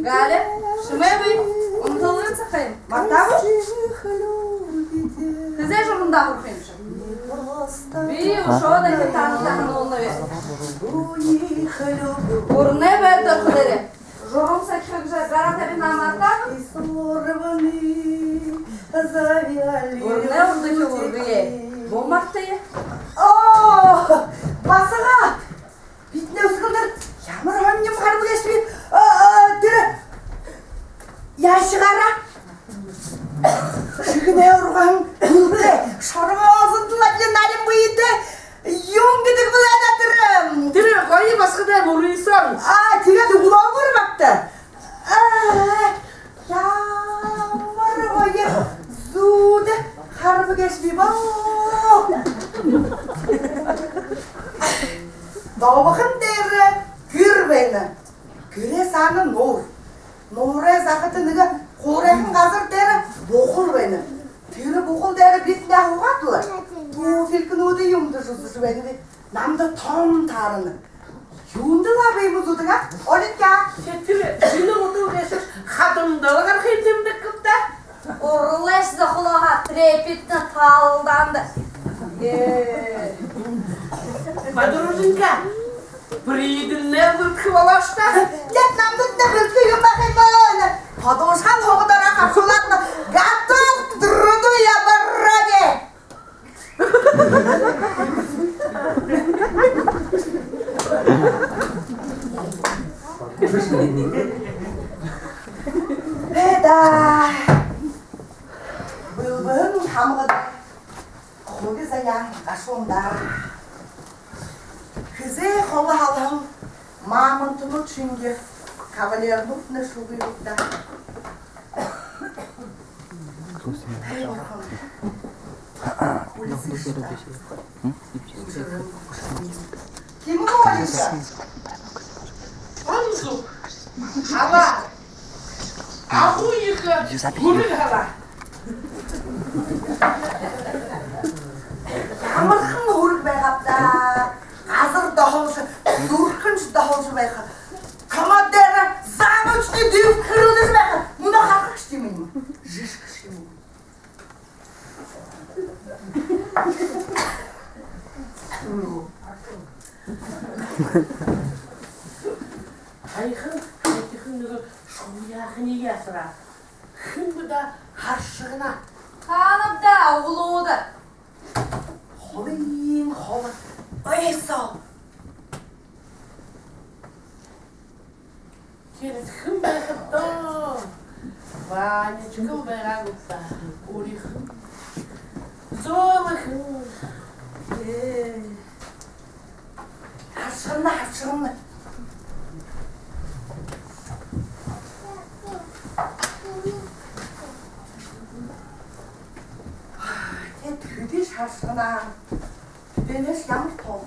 Галя, шумай, ұмтылырын сақайым. Мақтабы? Күзе жұрында құрқимшы. Бей ұшуы да ке таңын олына бер. Ұрны бәрді құдыры. Жұрым сәкшік жарат әбін аматтан. Ұрны ұрды ке ұрғые. Болмақты е? Басыға! Битіне өскілдір. Ямыр ғаннем қарбы кешпей. Дірі. Яшығара. Шығыне ұрған үлгі. Шарыға азындыла білен әлім бұйыды. Йоңгедік бұлада дірім. Дірі, қайы басқыда ұрыйсан? Тегеді ұлау көрмәкті. Ямыр ғойы. Зуды. Қарбы кешпей бұл. Doğbakın deri gür beni. Güre sanı nur. Nur'a zakıtını korekın hazır deri bokul beni. Deri bokul deri bitne huğatlı. Bu filkin udu yumdu juzucu beni. Namda tam tarını. Yumdular beyimiz udun ha. Olit ya. Dірі, жini ұды өрешір, қадымдылығыр қейдемді күпті. Ұрылаш да құлаға трепетті талданды. Подруженька, приеділіне бұлтқы балашта. Лет намдын да бүлкі юмбақаймын. Подушхан хоғдара қаршылатны. Готов к труду я баране. Беда. Бülbün hamıda. Kogi zayan kaşonda. Kızı kolu halım. Mamıntını çünkü. Kavaler mutlu şu büyükte. Hey bakalım. Kulisi işte. Kim o işte? Анзу, хала, ахуйыхы, гүріл хала. Амырқын ұрық байғапта. Азыр дағылшы, зұрқынш дағылшы байға. Командары заң үшіне дейіп кірілдіз байға. Мұна қақық іштемеймін. Жешк іштемеймін. Айқын, айтықындығы шояғын егесіра. Күнгі да қаршығына. Қанып да ұғылуды. Қолын, қолын. Ойсал. Через кім байқытты. Ванечкім байғағытта. Орихын. Золықын. Қаршығына, қаршығына. Түді шаршығына. Түденеш ямыр тол.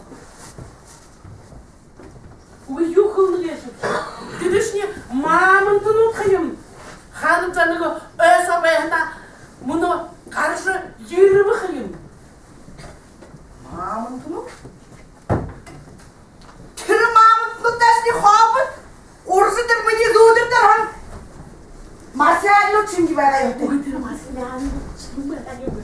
Ой, юқылны кешіпші. Түдішіне мамынтын ұтқайым. Ханым жанығы өз абайында мұны қаршы ері бұқайым. Мамынтыны? Түрі мамынтыны дәсіне қабыт. Орысыдыр мені зудырдыр хан. Марсианын çünkü бәға өті. Ой, түрі Марсианын үшін бәға өті.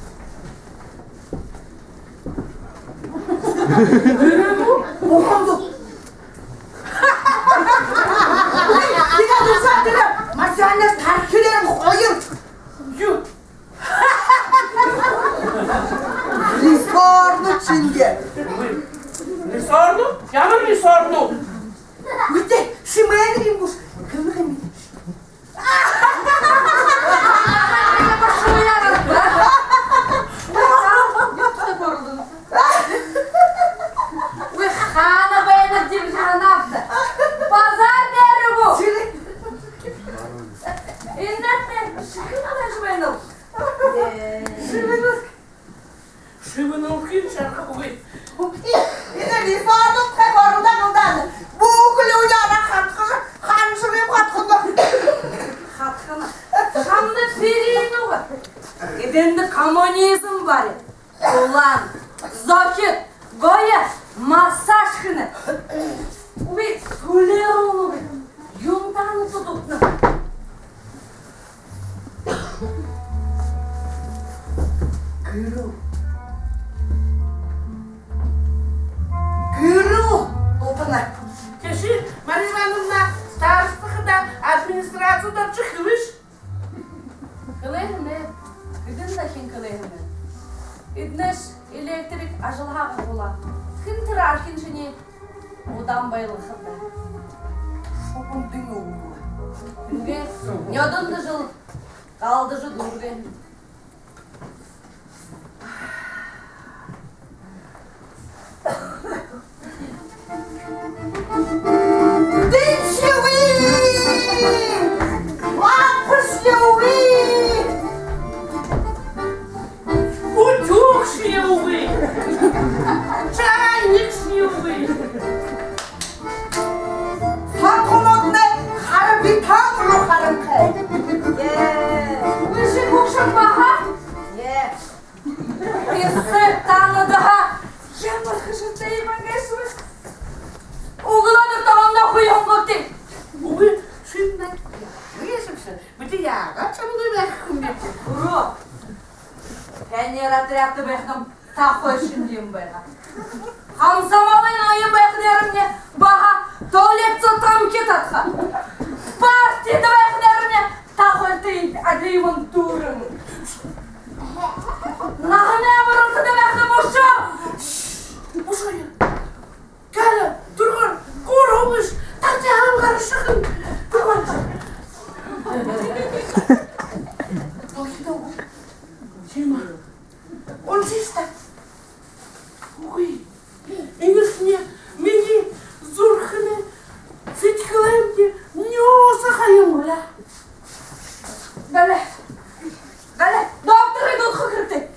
Оқымды. Диga dursak dedim. Marsianlar tarkelerim koyun. Yuh. Risorlu çünkü. Ne sordu? Canım ne sordu? Bitti. Şimdi edeyim bu. Kırmızı mı? Xana bayana dimxanaptı. Pazar deri bu. İnnetme. Şıkına şu bayana. Şıbını okuyun şarkı koy. Yine risorlu tekorundan ondan. Bu okulu uyara katkışı. Kanşırıyım katkını. Katkını. Şamda vereyim o var. Edende komünizm var. Ulan, Zakir, Goya, massaj kını. Bir söyler onu bir. Yumtanı tutuklu. Guru. Guru. Opana. Keşi, Maria Hanım'la starostlıkta administrasyonda çıkmış. Kılığını, gidin de kim kılığını. İdneş elektrik aşılhağı olan. Kim tırar kinçini odan bayılıqında. Şopun dün oğlu. Günge, nyodun jıl, kaldıcı durgen. Утюг шьёвый. Чайник шьёвый. Fakkolotne harbi tamro harımkay. Işık uşak baha. Kısık tanı daha. Yamır kışıntayı ben geçmiş. Uğuladık da onda kuyum koktu. Uy, şimdi ne yaşamışsın? Bir de yağa çamurlu bir kumdeti. Uru. Ben yaratı bektim. Takı şimdiyim bana. Hamsamalıyın ayı beklerim ne? Baha tuvalet satam ki tatha. Partide beklerim ne? Takı değil. Adayımın durun. Nahane yapırım ki de bektim uşu. Bu şöyle. Gel, durgun, kur olmuş. Tartıyalım karışıkın. Durgun. Bakı da o. Şeyma. Onu işte. Uy. Enişne, meni zurkını seçkilayım ki ne olsa kayım ola. Gale. Gale. Doktoru tutku kırdı.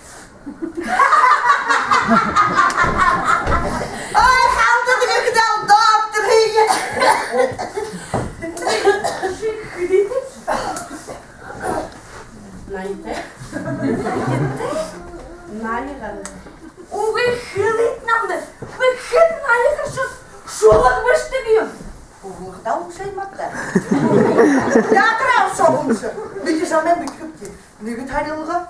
Ay halde de güzel doktor hiye. Nayte. Nayte. Uğur hılit namdı. Ve hıt nayı kırşız. Şolak başta giyim. Oğlukta o şey matlar. Yatıra şokumuşu. Bir kişi hemen büküp ki. Negi tarihlığı?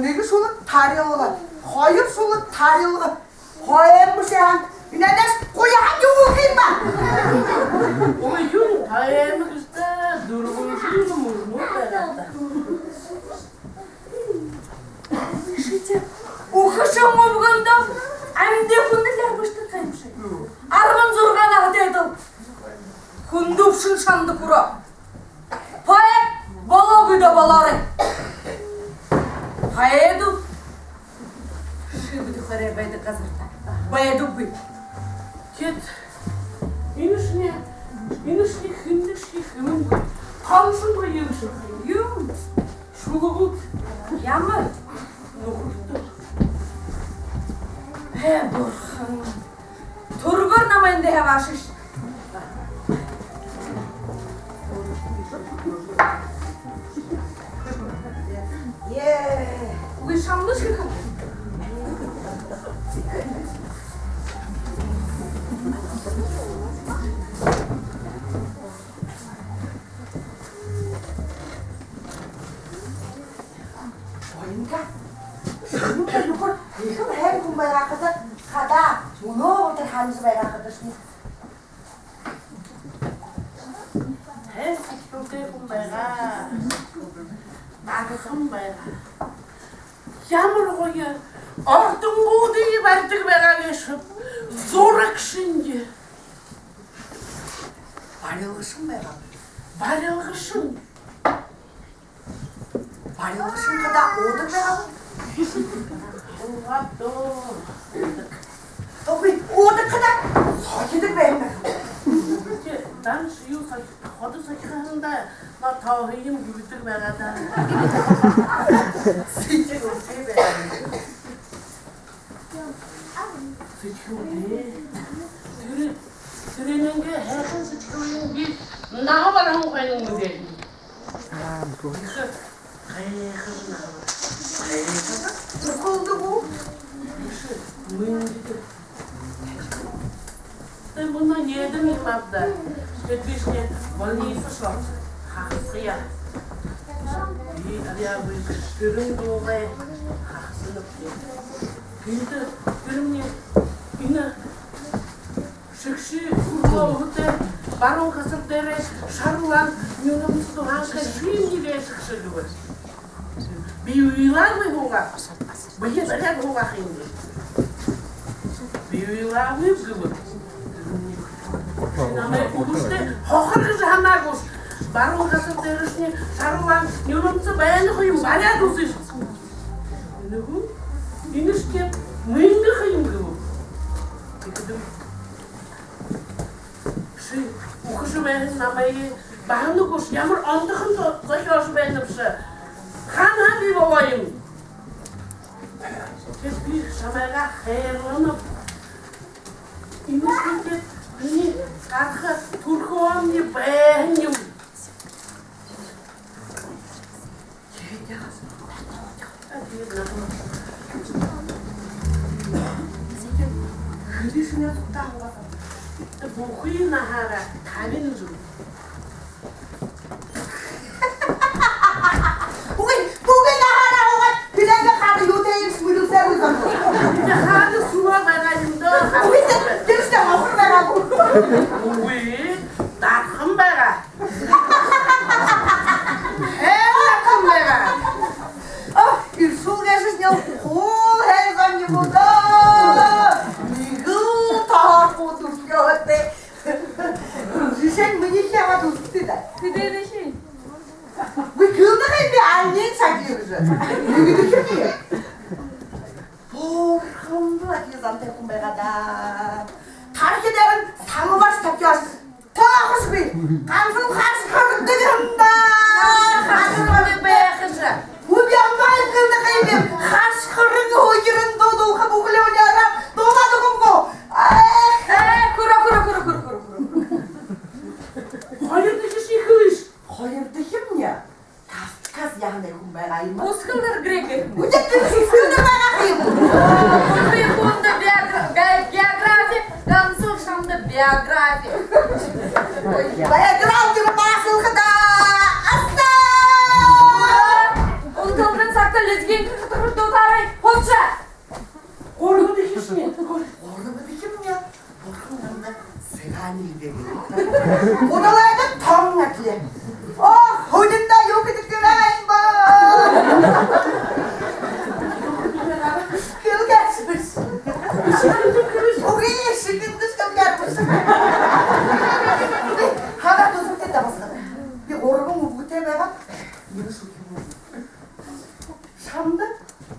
Negi şoluk tarihlığı. Hayır şoluk tarihlığı. Hayır bu şey han. İnanış koyan yuğukayım ben. Oyun hayalimi kısta durgunşuyum murmur beratta. Uğuşum obgunda. Amde kundiler başta kaymış. Arman zurgana hadedim. Kundup şınşandı kura. Payet bala güde balare. Payedu. Şıbıdı kare baydı kazırta. Payedu bu. Ket. İnişne hindişne hımın. Kamsın bayılışın. Yum. Şulugut. Yamır. Nukurttur. He burhan. Turgur namayın dehe başış. Uyuşammış ki kadın. Oyunca. Şununla yukur. Yıkım hem kumbaya kadar. Kada. Bunu otur hamzı baya kadar. Hem sıkıntı kumbayra. Bakısın bayra. Yağmur koyu. Ortun bu diye verdik bana geçip. Zorak şimdi. Barılgışım baya. Barılgışın. Barılgışım kadar odur baya. Ulan dur. Tabii odur kadar. Sakidir benim. Ben şu kadı sakında na tavhiyim güldür beraber. Sıçır o şey baya. Sıçıyor. Türenenge her sıçıyor bir ne var ama benim modeli. Hayır, hayır. Sıkıldı bu. Ben bundan yedim yıkmabda. Tepişke больница шла. Хақсия. И алия bu kışkırın doğay. Хақсынып кет. Енді бірімне ині шықшы ұрлауыды барон қасырдары шарулан нюнымызды ғанға шүйімдеге шықшы күбір. Бейуилар ой оға. Бейе бәрек оға қиынды. Бейуилар ой күбір. Namay kuduşte hoqırgı jahannar koş. Barın kasıpları işine sarılan yolumsa bayanı koyayım, bayağı dozış. Ne bu? İnişte mıyındı koyayım gibi. Dedim. Okuşu benim namayı bahanı koş. Yağmur andıkın da koşuyorsun benim şey. Han bir olayım. Tepki şamaya hayırlanıp. İnişte beni karşı Turkuam diye beğendim. Gidişine tutanlar. Bu kuyu nahara kavincu. Bugün nahara olan bilen de karı yutayım smülü sevuzdan. Hadi suya vereyim de. Diriste hafır vera bu. Uy, darkım bera. Hem vera. Ah, bir su geçiş ne? Kul heyecan gibi da. Migıl tahar kutup yote. Sen beni şeva tuttu da. Kıdırı şey. Bu kıldı hep bir annen saklıyoruz. Ne gidiyor ki? Borkamdı akıyızan tekun be kadar. Tarih ederim 상어같이 덮여 더하고 싶이 감성 같이 가면 되겠다 Hadi be kızı. 우리 엄마의 그런데 가이면 같이 그런 거 오기는 너도 하고 그려오냐라 너마도 공고 Kuru. Hayırdaki şey kış. Hayırdı kimya? Kas yanına kumbayayım. Muskıldır Greg. Ucak kırışısını bakayım. Bir konuda biyografi, dansın şamda biyografi. Biyografi nasıl kadar? Asla! Unutulduğun sakta lezgin kırkıtırır dotaray. Hoşça. Orada dikiş mi? Orada dikim ya. Orada Sehani dedi. Odalarda tam nakliye. Oh, hodunda yok edip göreyim bak. Kıl geçmiş. Oraya şıkınmış kıl geçmiş. Hala tuzum tete basın. Bir orgun bu tebe bak. Yürü şu gibi. Şam'da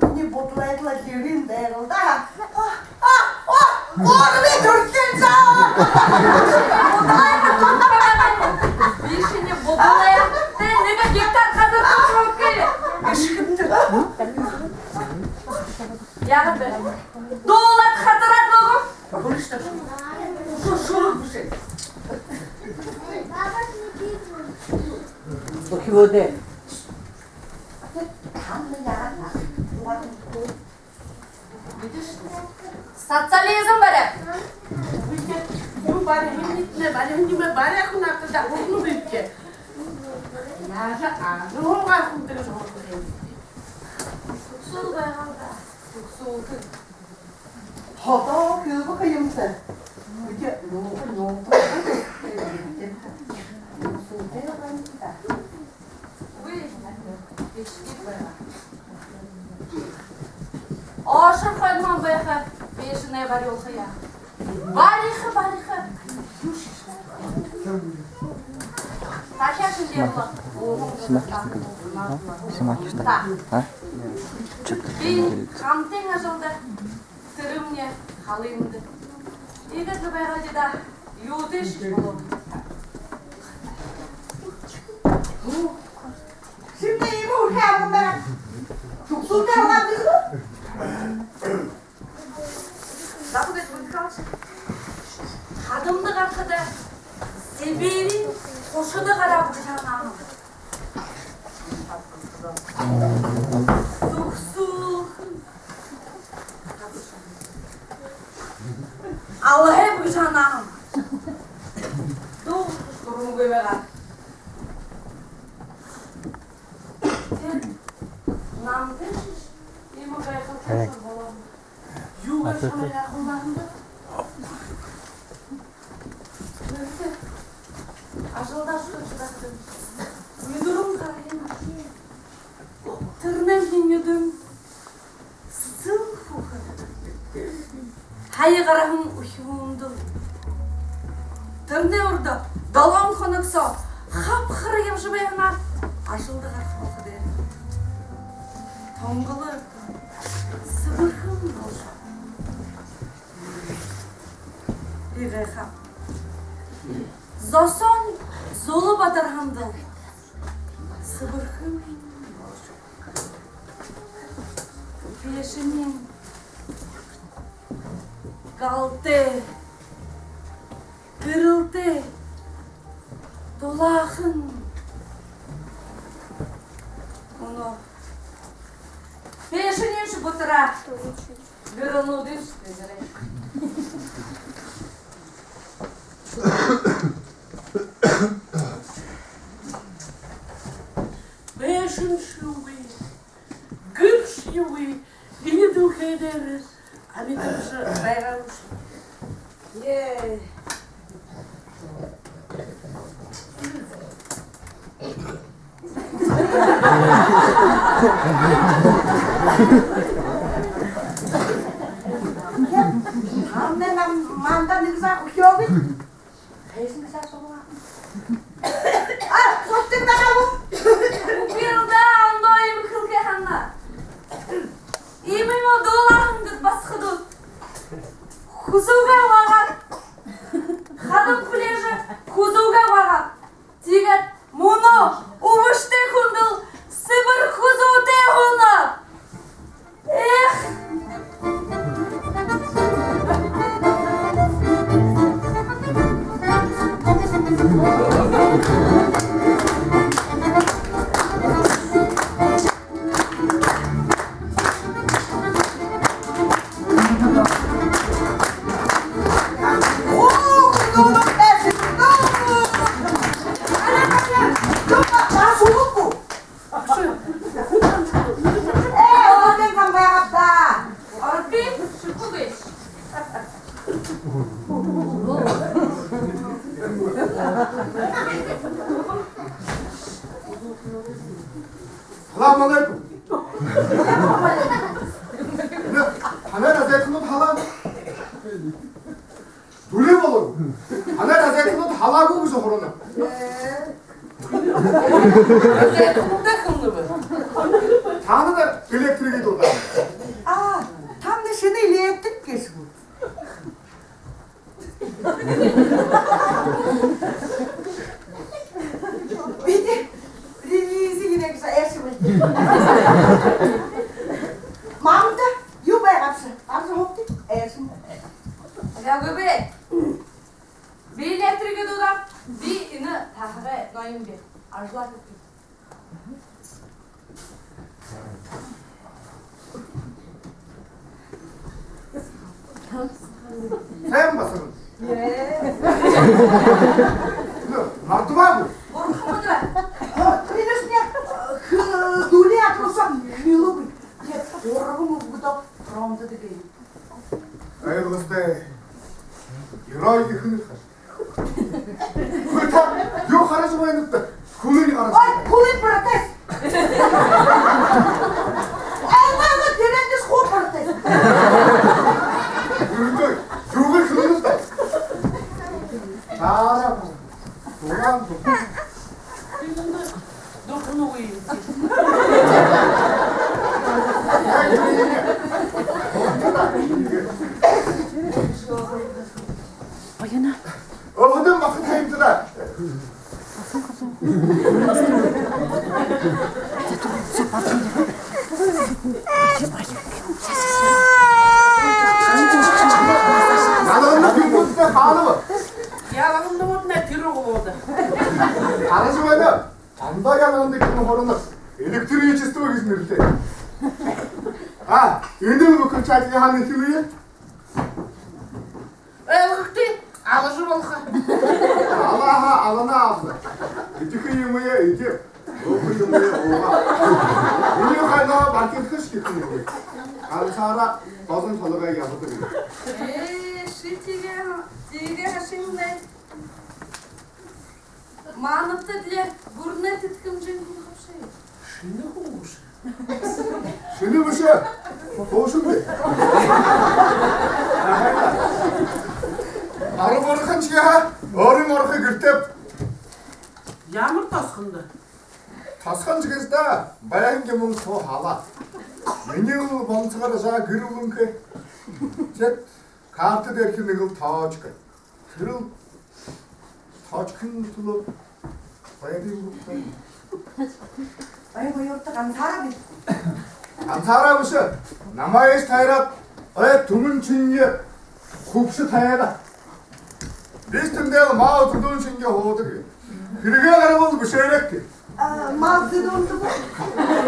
beni botlaydılar yerin değerli. Orada Türkçe. Бишине бодолая, ты нега гектар кадыр кошок келе. Aşkımdır. Ягоды. Доллар хатырат логum. Bu işte şu şey. Bakayım o de. Социализм бәрі. Bu bari hemlikle, bari hemlikle, bari akınakta da okunu büyükke. Yaşı ağzı olga kunduruz oldu. Tuksul bayğalda. Tuksul. Hata kıl bakayım sen. Bir de ne oldu? Aşır koyman bayğı. Beşine bari olxaya. Barixi. Taşaşın diye bulan. Снимать Так. А? Bin kamten ajıldı. Tırımne halıyımdı. İgitli bayğalda da yudiş oldu. Şimdi iyi mi uçağım ben? Çok soğuk hava kızım. Kapı geç bunu kalç. Kadımdı arkada. Seberin koşudu karabı canım. Tuksul. Allah hep güçanağım. Dur, durumu göbeğe. Sen namdın İyi bakayım kaçarsın falan. Yuva sana yakınlarında. Neyse. Aşılda şu çıdaktım. Yudurum karayım. Tırnağın yudum. Sıl fukar. Hayı karahım uyumdu. Tırnağı orada. Dalan konuksa. Hap kırıyım şu beyanar. Aşılda karahım der. Tongılı. Sıvırhım olacak. Bir rekam. Zoson zolu badarhandı. Sıvırhım olacak. Peşinin kaldı. Kırıldı. Dolağın. Onu peşinin şu butıra. Kırıldı üstüne. Beşin şuvi. Gül şuvi. Yine duk ederiz. Hani tıpşı bayramış. Ye. Annem manda ne güzel kokuyor bir. Teyze güzel soğuk. Ah, soktum da bu. Bu yılda andoyum kılke hanna. İmin o dolağındır baskıdı. Kuzuga vagat. Kadın kuleji kuzuga vagat. Tiget muno uvuşte kundul. Sibir kuzu de onu. Arpi şuku beş. Selamünaleyküm. 하나라 제트는 하라. 둘이 보고. 하나라 제트는 하라고 그서 그러나. Özel kumda kumda mı? 자는 elektriği doğru. Aa, tam da şunu ilettik ki şu. Bir de revizi yine güzel eşimiz. Mamda, yu bay kapsı. Kapsı hoptu, eşim. Ya göbek. Bir elektrik dudam. Bir ini tahre noyum bir. Arzular tuttu. Sen basın. Ye. Martı var mı? Korkumu da. Видишь, мне дуля просто милый. Нет, дорогому буду промда дегей. Ay kızdı. Yıray ki hınır kaç. Kırta, yok arası bayınıp da. Kulun arası. Ой, кулый протест. Аллаға терендес ху протест. Yürüdü. Yuğur kılınız da. Çağıra bu. Ulan bu. Dokunu koyayım. Öldüm bakın kayıptılar. Yalanın bir pozisyonu halı mı? Yalanında onunla tırı oldu. Arası bayda. Anda yalanındaki horonu. Elektriği çistuğu İzmir'de. Ha, yedi mi bu kırçaklığı hanetiliği? alana aldı. İki kıyımıya iki. O kıyımıya oğa. Bunu kaynağa market kış getiriyor. Kansara bazın talığa yapıdır. Тиге şimdi manıpta diler burnu titkimcin gibi şey. Şimdi olmuş. Şimdi bu şey. Doğuşun de. Arı orkun çıya. Orun orku gürtep. Yağmur tasqındı. Taskan çıkızda bayan gemim so hala. Menil bonçıgara za gürülün ki. Jet kartı derken nigıl taçkı. Kırıl taçkın tulu. Bayan gemim. 아이고 여기다가 사람이 안사람으시 남아의 타이랍 어의 두문 친게 굽시 타야다 리스트인데 마을 두둔 신게 호들이 그러게 가라고 그 쉐렉티 마우스도 온다고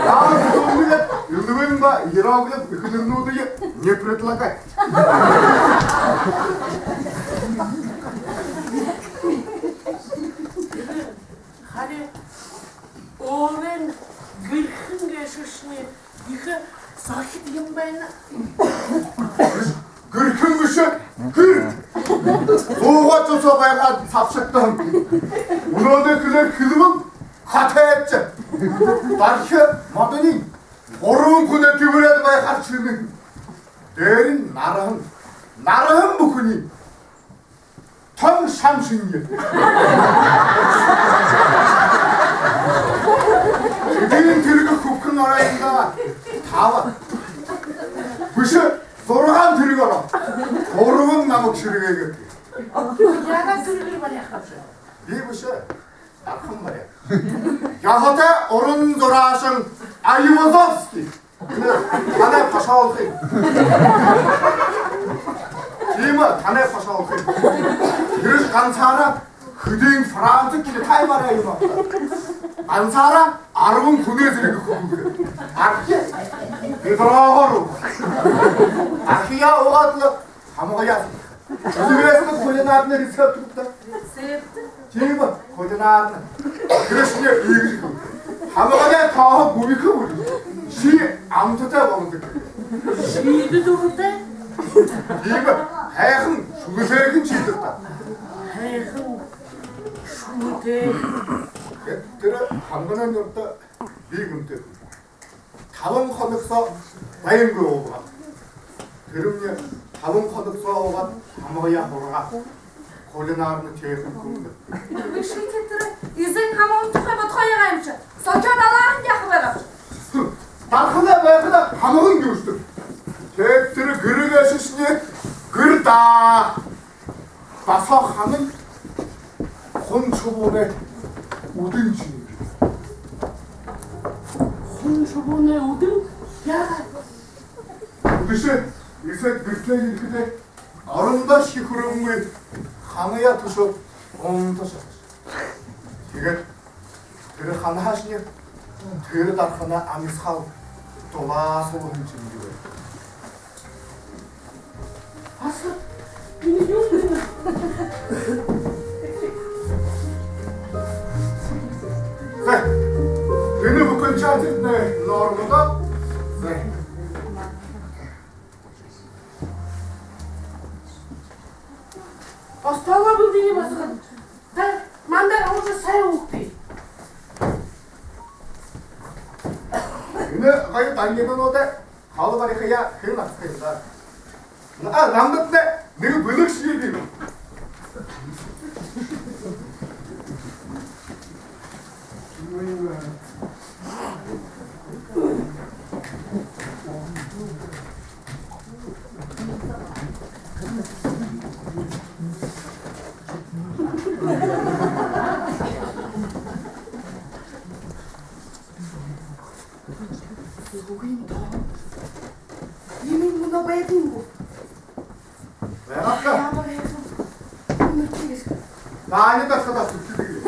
마을 두둔이 유두는 바 이라고 그들은 노드게 не предлагай Hadi oğlan gırkın geçişini yıka sakit diyeyim ben. 그렇게 무슨 그 소가 쫓아 봐야 삽셨던 우리한테 그래 그놈은 같아했지 다시 마더니 어려운 군에 뒤브레도 봐야 가르치는 내린 나라한 무군이 턴 삼신기 이들은 들고 국큰 나라인가 다와 무슨 소로간 들거라. 도로는 나무 치르게 Yaga sürülür var yaklaşık. 이 무슨 약한 말이야. 야호대 어른 돌아하신 아이워tov스키. 근데 단에 파샤올키. 이마 단에 파샤올키. 그래서 간 사람 그딩 프랑스 길 타이 말이야 이마. 안 사람 아르곤 군에 들이고 그거. 아키. 그더라하루. 아키야 오가들러 감옥이야. 그래서 고려나는 리스가 죽다. Sebepti. 제발 고려나는. 그래서 이제 이거 감옥에 다 무비 크고 시 아무것도 먹는 거. Şiidi durdu. 이거 해흥 죽으세긴 지었다. Heyhın. Şunu de. 들어 한 번은 없다. 미금 때. 다음 커덕서 와인 거 오가. 그럼요. 다음 커덕서 오가 감옥이야 보러가. 고려나는 제일 큰 Bir şey getirip izin hamam tıkayıp koyayım. Sokat Allah'ın yakıverir. 달하나 왜그다 감옥은 교수들. 제들을 그르가시니 그르다. 봐서 하는 혼초본의 우등지. Konşubune udun. Yaga. 그것이 이새 그때 그때 어른다 시끄러움을 하나야 두서 엉터서. 이게 그래 하나 하시니 그러다 하나 아미 사오 돌아서 흔들리고. Asıl. Beni yok mu? 네, 얘네 북한 차트네 너르다. 네. Остава bildiğini basın. Ben mandar olsa sayıldı. 얘네 가요 당기는 어때? 가을바리 그야 그런 낙서인다. 아 남덕네 내가 블럭 시리디. 이미 문어 배딩고 왜 아까 야만 해서 오늘 찍겠어 많이 닦아다 죽지.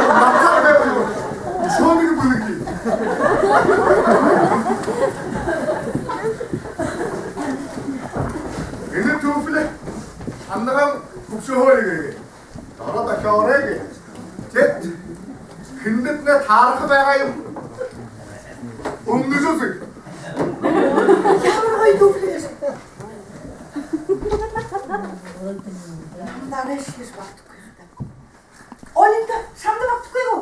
막상 배우고 처음이고 블럭이. 얘네 두 필레 안 나가면 국수허리게. 나라다 겨울에 제 근데 다르게 배가 음료수지. Ямар гоё төвлөс. Намдараа шиш багтгүй. Олинда шамд багтгүй юу?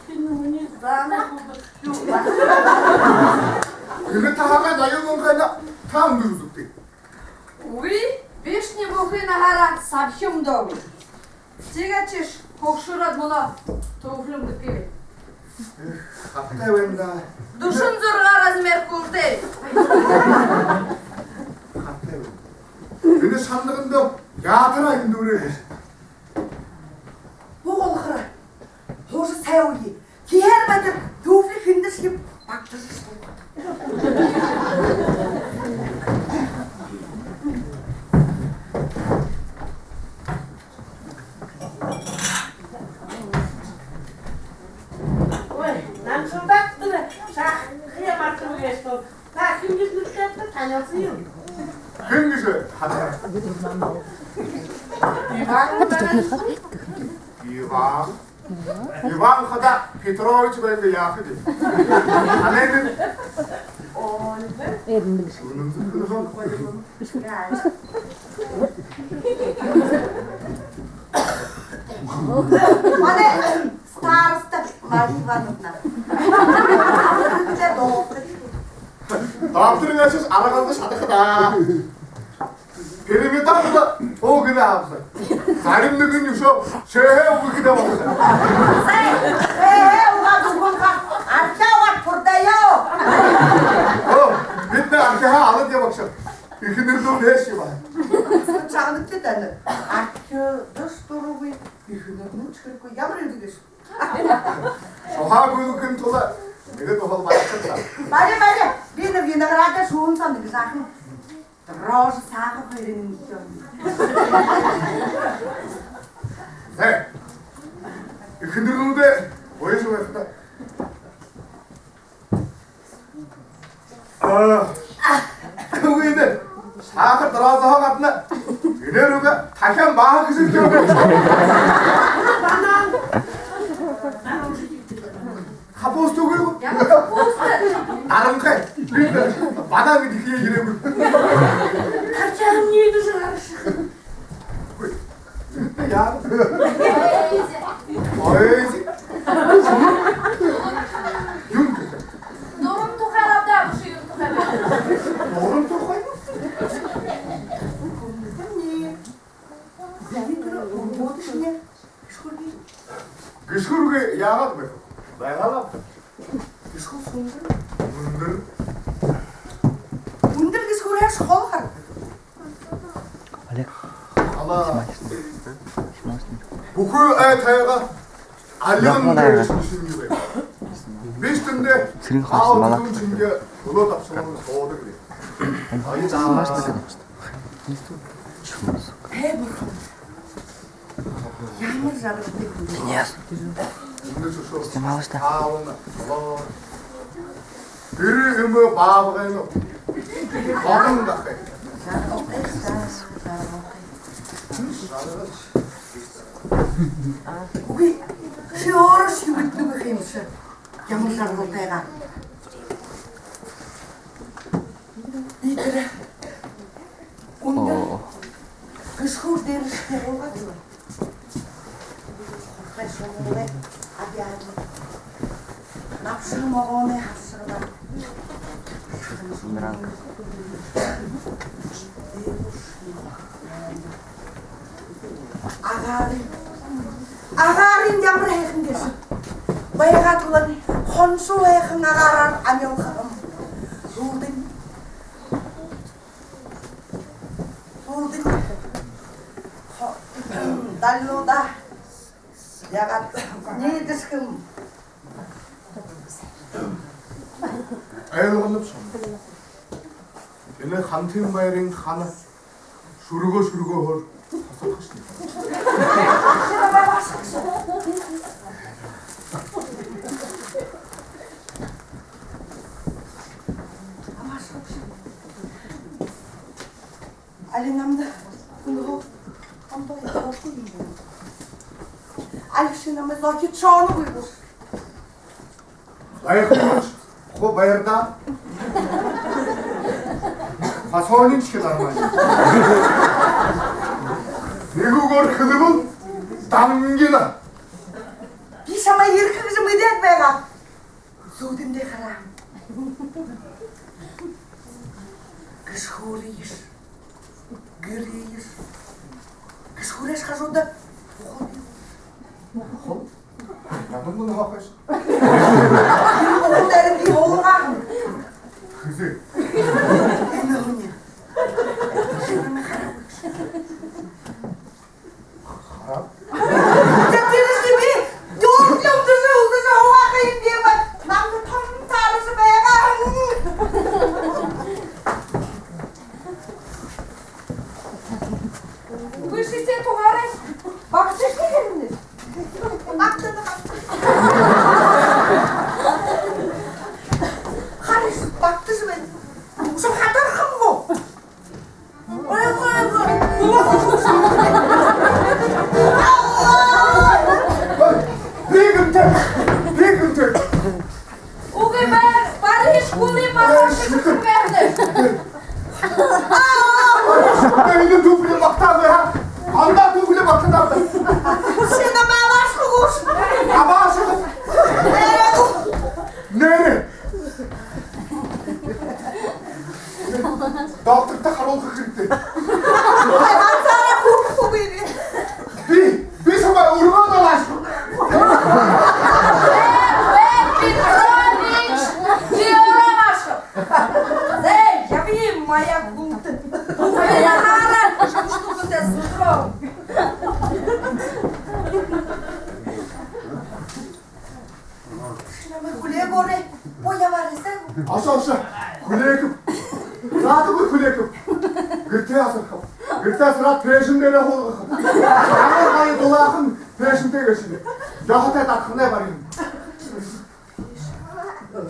Энэ миний заана юу 근데 다가 나요는 가냐? 다 음료수지. Уи, вишни бухина хара сабхим догу. Тигачиш хохшурат муна тофлум дыкы. 갑자기 웬다. Душун зурга размер курды. 갑자기 웬다. 근데 산들은도 야들아 인도를 Бугуулахаар. Хууш сайн үе. Кихээр бадар төвлөх хиндэс юм багтаж. Ой, нам шундактыр. Шах хия мартын гэстო. Та хингис нүртэ таняасан юм. 행기서 하나. 이방 하다 페트로이치 밴드 야크지. 안에는 Манай староста Мария Ивановна. Тэ доктор. 다음들은 가서 알아가는 사다크다. 베르미 땅보다 그나 없어. 다른 느낌 유서 쉐해 오고 기다 먹었어. 우가 누군가 아까와 porta요. 밑에 안테하 안 얻게 먹어. 이그들도 내시 봐. Чагнад тань. Арч дэс туруугүй ихнэрнэ чиргүй ямар юм дэс. 저하고도 큰 토다. 이것도 하고 맞췄다. Мари би нэг винограда шүүн сан нэг сайхан роз саахан хоёрын юм. 네. 이그들도 뭐해서 했다. 그거인데 사가 들어와서 하갔나? 이래로가 다시 한 마흔 기억. 가보스도 그리고 Я капуста. 나름 칼. 마당이 니그 얘기를 해고. Хачаам нийдэ шарш. 야. 어이지. 윤. Дурум тухарада буши юм тухарада. 너는 또 거야? 그 서로게 야가 돼. 내가 이sko 손들. Өндөр гисгүүрээс хол хар. 아마 бүхэл айтайга алиан 신기해. 비슷한데 아우 신기해. 그거 답서는 소득 그래. 아니 자. Ямар жаргалтай хүн. Yes. Снималась, да? 그 음을 바보가요. 바보는 다. Үгүй чи өөрөө шиг мэддэг юм шиг. Ямар жаргалтайгаа. Итэр. Өндөр гисгүүр дээр шируугаад байна. Хэшүүрээ авяа. Напшин могоны хасраа. Бумеранг. Агарын ямар хайхан гэж. Баягаад бол хоншуу хайхан агараар амиулах юм. Руудын. Даллуда. Ягаад нийдэсхэм. 아이러는 참. 얘네 한팀 마이링 하나 수르고 헐 다섯 컷이니까. Алин намда. Нөгөө хамтаа явахгүй юм. Алишинаме зоки чону буйбур. Лайықлымыш, қо байырда. Фасолин шығармай. Негугор қылыбыл, дамынгені. Бишама еркіңізі мүдет байға. Зудымде қарам. Кышхуриш. Гүриш. Кышхуриш қажуды. Қол? Надың мұны хақаш. Оғылдарын бей оғылған. Қызы. Әні ғыне. Шынымы қарам. Қарап. Тәптелісі бей. Дөртлім түзі ұлдызы оға қиын деймі. Намды тым тарысы байға. Вышите туғары. Бақытшыш дегеніңіз. Ақтыны Қарыш, бақтызы мен. Ұшым қатар қым бұл. Бегімтер. Угы барыш кулы барышы күрмәді. Үйді түпілі бақтады, анда түпілі бақтады. Сені мағашқы құш. Абашы. Нері? Дақтырда қаролқы кіріпті. Ансара құқы бейді. Bir sabah urma dolaş. Петрович, Диоромашев. Эй, я вим, моя гута. Я рада, что ты с утром. Шынамы күле көрі. Боя барысы. Aşağı. Kulekip. Rahatı bu kulekip. Gırtı asırkım. Gırtı asırat peşimde ne oldu? Ağır kayı dolağın peşimde geçindi. Yahat et atkına varayım.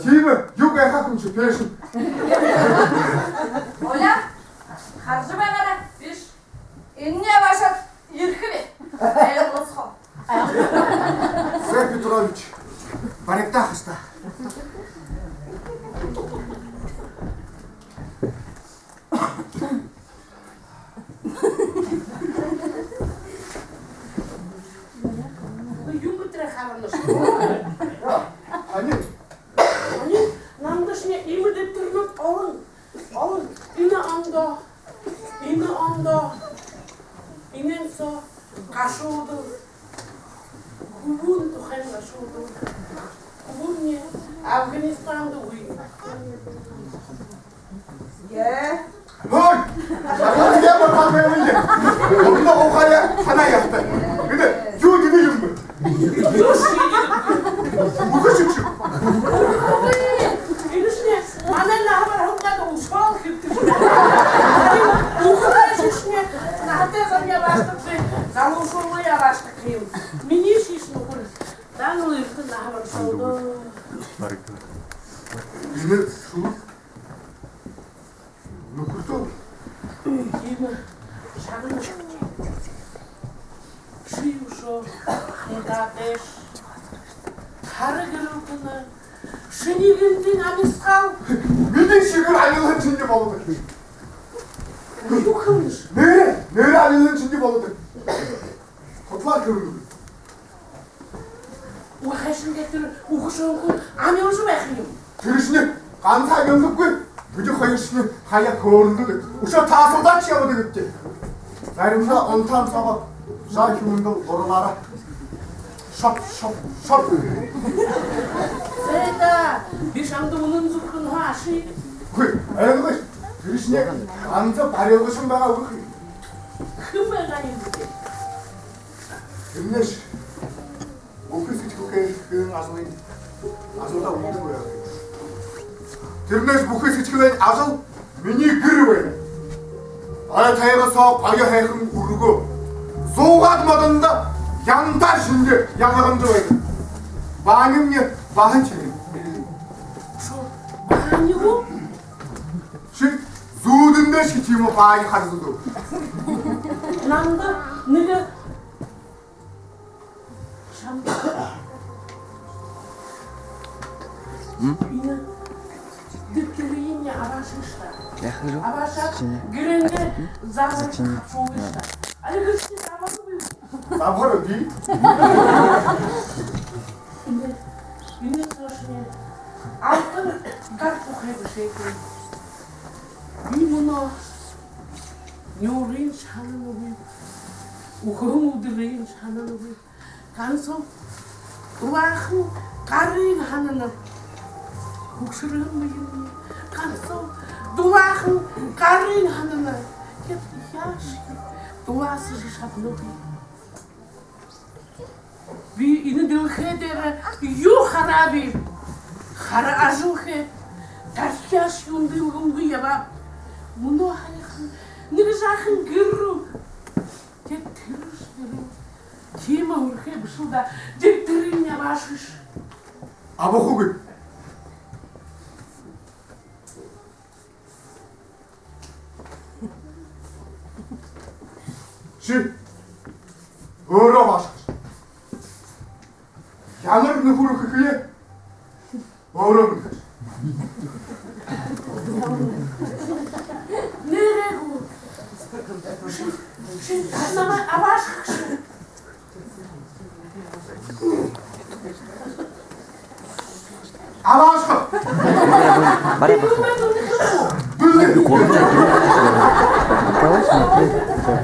Kimi? Yok ekakım şu peşim. Оля, харжы бағара, биш. Инне башат, еркі бе. Әйіліс қо. Сэр Петрович. Баректа хыста. Юмбытра хараныш. Hani? Hani намдышне имі деп тұрмын, алын. Ині анда. Инен со қашуды. Күбін тұхайын қашуды. Күбін не? Афганистанды ұйын. Hoi! Sakın diye bakan beğenince. Onunla o kaya sana yaptı. Bir de yu gideyim mi? Bu küçük şu. Инішне, манан нахабар хұлғады ұшпал кепті. Ұқыдай шешіне, нахате ғания баштық, залушылыя баштық қиым. Мені шешін ұқырыз. Дан ұйықты нахабар шолды. Yine şu. Ne kurtu? Емі, шағын шүй ұшы, қайдатеш, қары кірілтіні, шынегінден амесқал, Bildiğin şükür ayrılığın içinde balıdır. ұқылыш. Nere ayrılığın içinde balıdır. Kutlar kırılır. Уақайшын кеттірі, ұқышын күн, аме ұшы бәқиым. Türüşünü kansa gözlük koy. Gücü kayışını kaya kıvırıldı. Uşa tasıldan çıkamadı gitti. Zayrımda ontan sabah. Şah kimundu oralara. Şap. Сәйда, бешамды мұнын зүркін ашы. Koy. Öyle koy. Türüşüne kansa parayılışın bana koy. Кім бәғайын бүке? Güneş. O kız hiç kıyın asılıydı. Asılda uydu koy. Güneş bu kız hiç kıyın asıl. Mini gırı böyle. Aya tayıga soğuk aya hayhın urugu. Soğuk atmadığında yantar şimdi yanarımcı böyle. Bağınım ne? Bağın çekin. Шо, бағаны ғу? Şimdi zuğudunda şikiyim o bağını harcıdı. Намды, níгі Абаша гиренге загар капшугышта. Али гышты забару бу. Забару бу. Инде сошне. Алтын картохе бишеке. Бимуно нёрин шананы бу. Ухрум удырын шананы бу. Кансо уаху карин хананы. Хукшырын бу. Кансо дуаху карин хананы. Кет яш. Дуасы шапнуки. Би ине дилхедер ю хараби. Хара ажухе. Тархяш юндылгым гыяба. Муно хайхан нигжахын гырру. Тет тырыш гырру. Тема урхе бшуда дектерин ябашыш. Абухугы. Ши. Өрө башкыр. Ямар нөхөр хөхөө. Өрө нөхөр. Нэрэгу. Ши нама абашыш. Абашкыр. Баря баху. Давай смотри.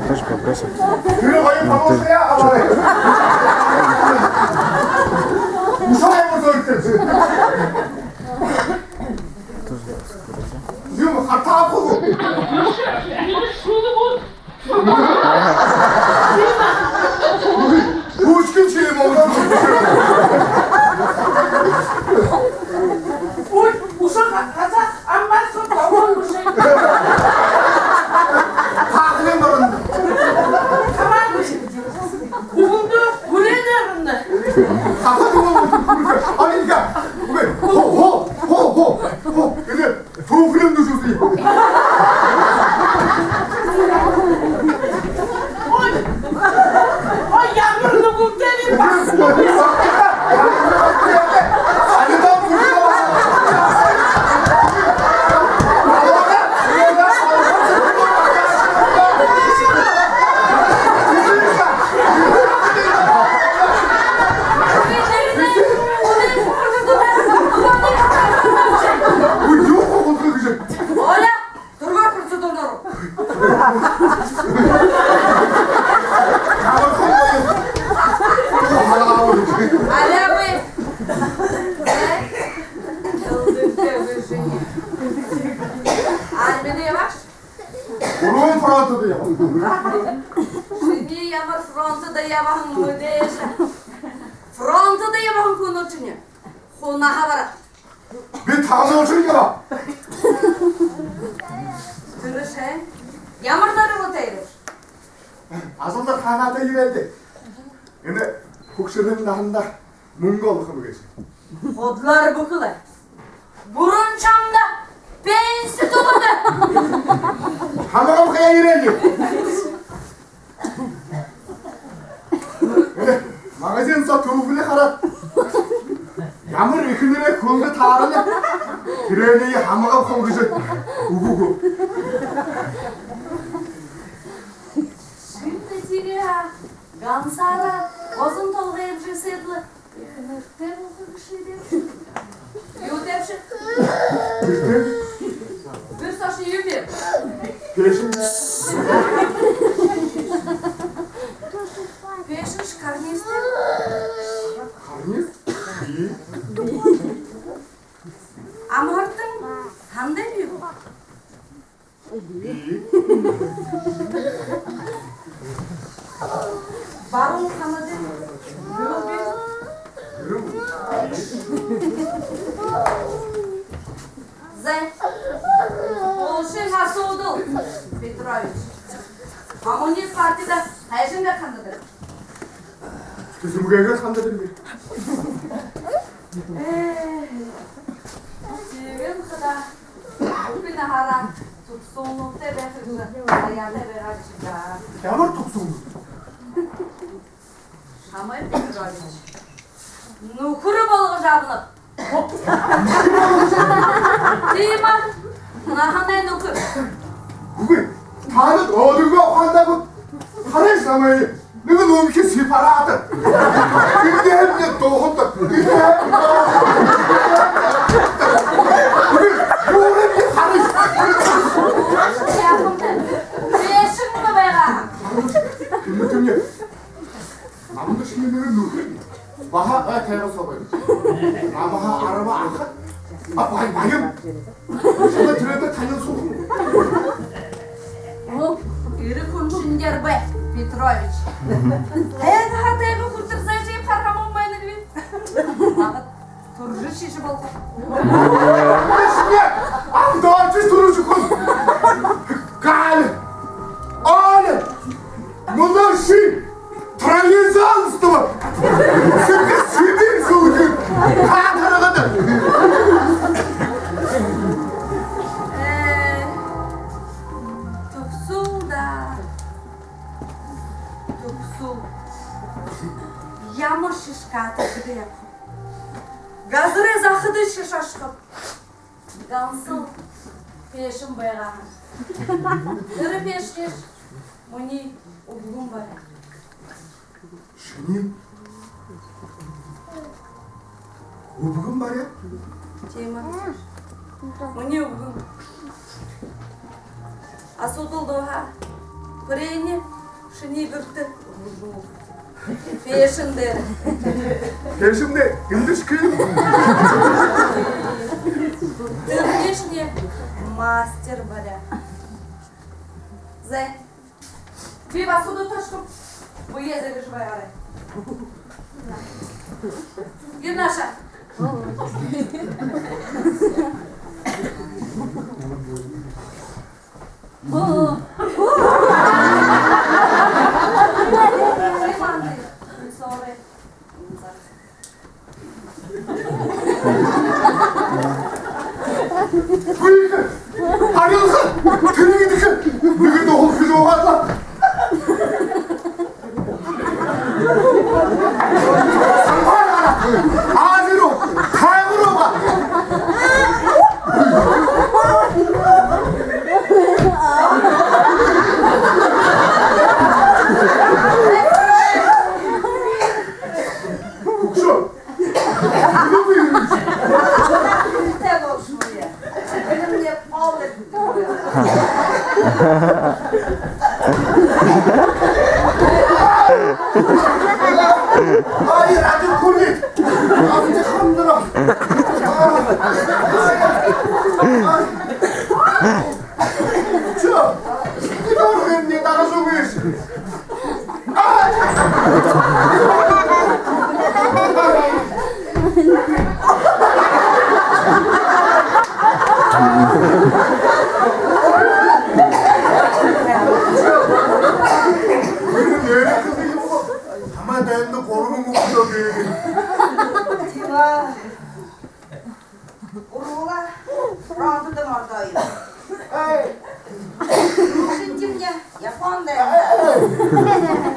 Тоже попросим. Кürü koyup babasıya alayı. Uşağıya mı söylüyorsun? Diyor mu? Hata bu. Bu üç gün şeyim oldu. Uy, uşak kaza ambar son davul bu şey. Takilim varın. Tamam mı? Uğundu, gülenerinde. Takilim varın. Hadi gel. Ho. Öyle tuğfilin düşürsün. Oy yağmurlu kurtarayım bak. Ali'den vurdu. Bu yok oldu güzel. Оля, другой процедуру. Аля вы. Армия баш. Onun fırlatı diyor. Şimdi yamar frontu da yabahın müdeşe. Frontu da yabahın konuçunu. Kona havara. Bir tane olsun ki bak. Tırışe. Yamarları mı teyir? Aslında kanata girerdi. Yani Hukşir'in dahında Mongol kılıgıcı. Odlar bukılar. Burun çamda pensi tutuldu. Hamam kaya girerdi. Yani magazin satuvuli karat. Yamır ikindire kulga tarını. Gireneyi hamam kılıgıcı. Uhuhu. Şimdi tiriha. Gansara. Ozun tolga ebjesedli. Yakınırtır mı bir şey demiş? Yutevşi. Bir saçlı yutev. Peşin. Peşin şkarnisti. Karniz. İyi. Amhortun hande büyük. İyi. Barun kanadı. Yok büyük. Yürü mü? Зай. Olşin Hasodul. Petrovic. Komünist Parti'de Hayşin'de kandıdır. Bizim bu gölge kandırır mı? Sevim kıda. Bugün hara. Tutsunlukta bekliyordu. Hayata beraber. Yamır tuksun. Şamay Petrovic. Nukuru balığı jabınıp. Dima. Наханай нукур. 그게 다는 어디가 한다고 하늘 사마이 내가 너무 이렇게 시파라다 이게 했냐 또 혼다 이게 뭐래 하늘 Ya kumda. Beşin mi beyga? 김무정이 아무도 신경을 누르 마하 대로 서봐요 아마하 아라마 아카 아 마யம் 정말 들었다 다녀 소금 Bu iri kun Şinger Bey Petrovich. Hayat hatayga kurtirsaychi qarqamam mayni gibi. Vaqt turji şişi bolsa. 신경 아 너한테 들어줄 건 갈 아니 뭐너시 트라이젠스도 세계 시대 속에 다 들어간다 Tuksu. Yağmur şişkatı gibi yapıp. Gazire zahıdı şişaşkıp. Gansıl peşim bayrağı. Dırı peşkeş. Muni uğlum var. 신이 오부금 말이야? Ceyman. Muni uğlum. Asudul doğa. Preni şini gırtı. Peşinde. 대신에 힘드시켜요 Дырнешне мастер баря. Зай. Ты посуду тошку. Выезды выживай, ары. Гернаша. Sorry. 아니었어! 들리니까 누구 너 그저 왔다 아니로 강으로 가 국수 누구 이름이지? Tek olsun ya. Benim de al ettim. 아이 아주 콜리 아주 힘들어 저 이거 왜 나가서 왜 있어 가만 대는데 고르는 거 보더니 Tiva. Urula. Rantıdım oradayım. Şimdi kimye? Japon derdi.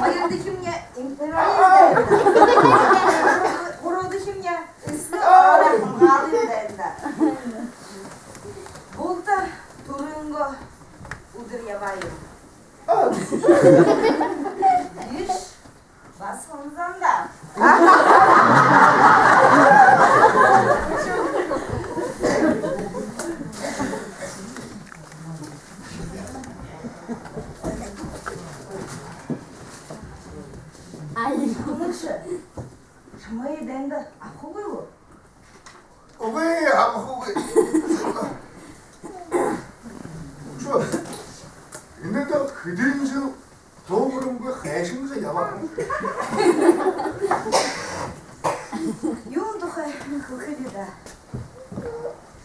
Ayırdı kimye? İmperialist derdi. Kurudu kimye? İslam Galim derdi. Bulta Turingo udur yabayım. İş basmamızdan da. Konuşu. Şamayı dendi. Akı bu. 왜 아무 저 근데 그들인지 더 그런 거 해신서 야바 Юндухай выходида.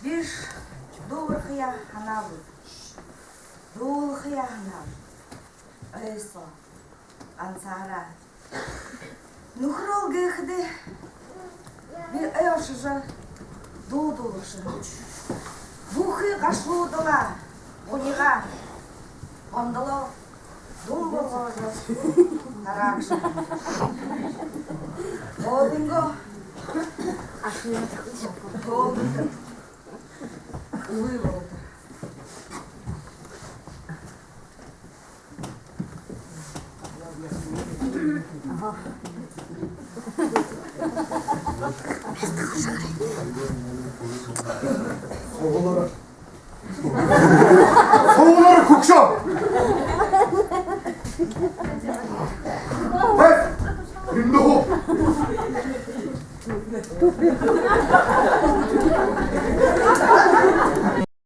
Биш доллархая ханавы. Доллархая ханавы. Рейсо. Ансара. Нухрол гэхде. Bir ayашыжа долдолышы. Бухы қашлудыла. Ониға. Ондало. Думболғажа. Таракшы. Олдинго. Толды. Улы болды. Soğuları kukşam. Hey, şimdi o.